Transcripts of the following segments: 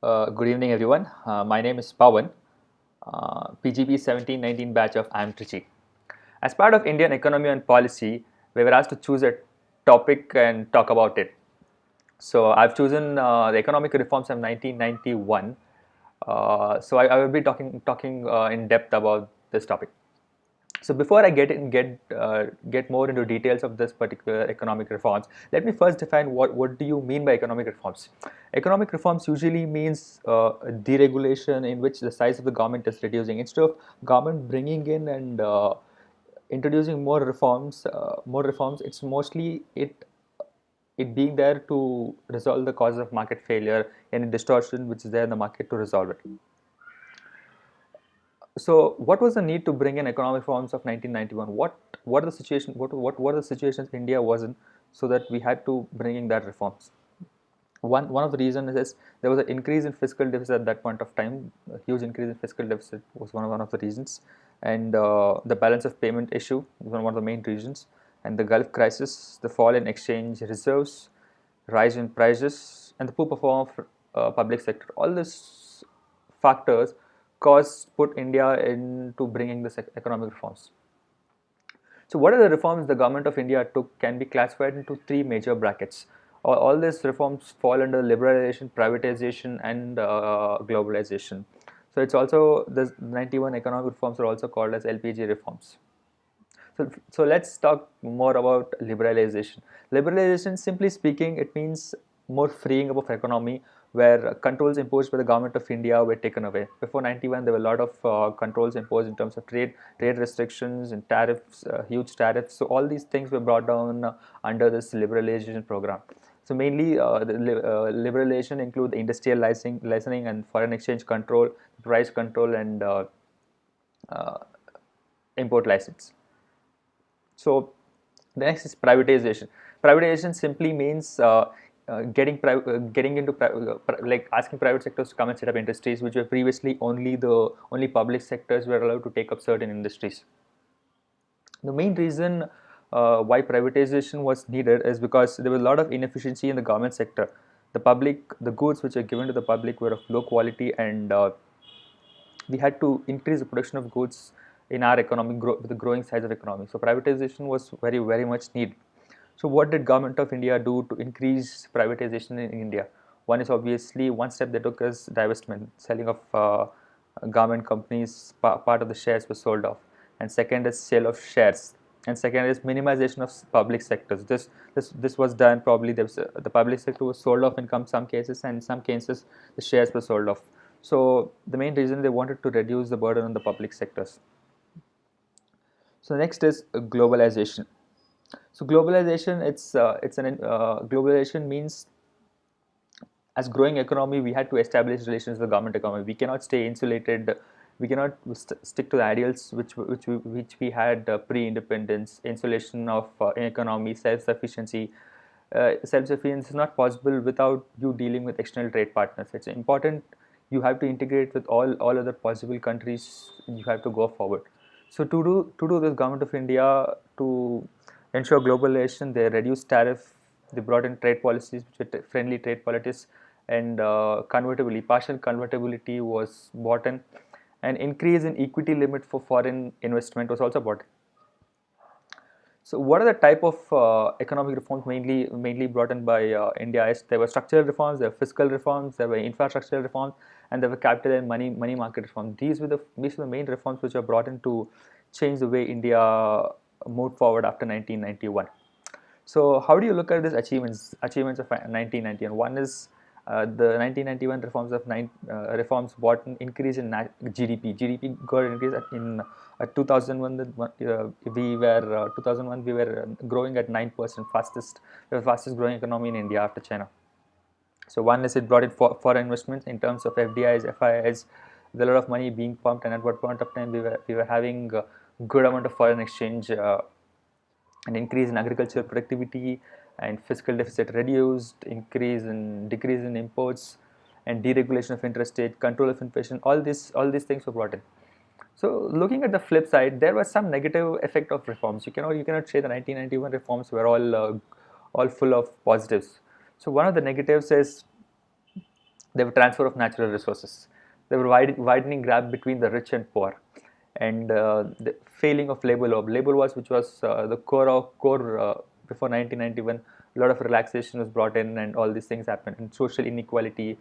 Good evening, everyone. My name is Pawan, PGP 1719 batch of IIM Trichy. As part of Indian economy and policy, we were asked to choose a topic and talk about it. So I've chosen the economic reforms of 1991. So I will be talking in depth about this topic. So before I get more into details of this particular economic reforms, let me first define what do you mean by economic reforms. Economic reforms usually means deregulation in which the size of the government is reducing. Instead of government bringing in and introducing more reforms, it's mostly it being there to resolve the causes of market failure, any distortion which is there in the market to resolve it. So, what was the need to bring in economic reforms of 1991? What are the situation? What were the situations India was in, so that we had to bring in that reforms? One of the reasons is there was an increase in fiscal deficit at that point of time. A huge increase in fiscal deficit was one of the reasons, and the balance of payment issue was one of the main reasons, and the Gulf crisis, the fall in exchange reserves, rise in prices, and the poor performance of public sector. All these factors put India into bringing this economic reforms. So, what are the reforms the government of India took can be classified into three major brackets. All these reforms fall under liberalization, privatization, and globalization. So, it's also the 91 economic reforms are also called as LPG reforms. So let's talk more about liberalization. Liberalization, simply speaking, it means more freeing up of economy, where controls imposed by the government of India were taken away. Before 91, there were a lot of controls imposed in terms of trade restrictions and tariffs, huge tariffs. So all these things were brought down under this liberalization program. So mainly, the liberalization include the industrial licensing and foreign exchange control, price control, and uh, import license. So the next is privatization. Privatization simply means getting into like asking private sectors to come and set up industries which were previously only public sectors were allowed to take up certain industries. The main reason why privatization was needed is because there was a lot of inefficiency in the government sector. The goods which are given to the public were of low quality, and we had to increase the production of goods in our economy with the growing size of economy. So privatization was very much needed. So what did government of India do to increase privatization in India? One is obviously one step they took is divestment, selling of government companies. Part of the shares were sold off, and second is sale of shares, and second is minimization of public sectors. This was done probably. The public sector was sold off in some cases, and in some cases the shares were sold off. So the main reason they wanted to reduce the burden on the public sectors. So next is globalization. So globalization, globalization means as growing economy, we had to establish relations with the government economy. We cannot stay insulated. We cannot stick to the ideals which we had pre-independence. Insulation of economy, self-sufficiency. Self-sufficiency is not possible without you dealing with external trade partners. It's important. You have to integrate with all other possible countries. You have to go forward. So to do this, government of India to ensure globalization, they reduced tariff, they brought in trade policies which were friendly trade policies, and partial convertibility was brought in, and increase in equity limit for foreign investment was also brought in. So what are the type of economic reforms mainly brought in by India? Is there were structural reforms, there were fiscal reforms, there were infrastructural reforms, and there were capital and money market reforms. These were the main reforms which were brought in to change the way India moved forward after 1991. So how do you look at these achievements of 1991? One is the 1991 reforms brought an increase in GDP. GDP got increased in 2001. 2001 we were growing at 9%, fastest growing economy in India after China. So one is it brought in foreign investments in terms of FDIs, FIIs, with a lot of money being pumped, and at what point of time we were having a good amount of foreign exchange. An increase in agricultural productivity, and fiscal deficit reduced, decrease in imports, and deregulation of interest rate, control of inflation. All these things were brought in. So looking at the flip side, there was some negative effect of reforms. You cannot say the 1991 reforms were all full of positives. So one of the negatives is There were transfer of natural resources. There were widening gap between the rich and poor, and the failing of labor law. Labor laws, which was the core before 1991, a lot of relaxation was brought in, and all these things happened. And social inequality,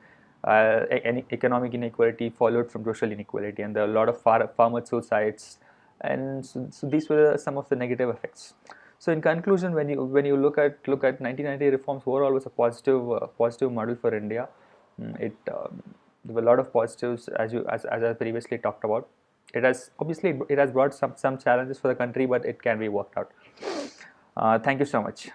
economic inequality followed from social inequality, and there are a lot of farmer suicides, and so these were some of the negative effects. So in conclusion, when you look at 1990 reforms, overall was a positive model for India. It There were a lot of positives, as I previously talked about. It has brought some challenges for the country, but it can be worked out. Thank you so much.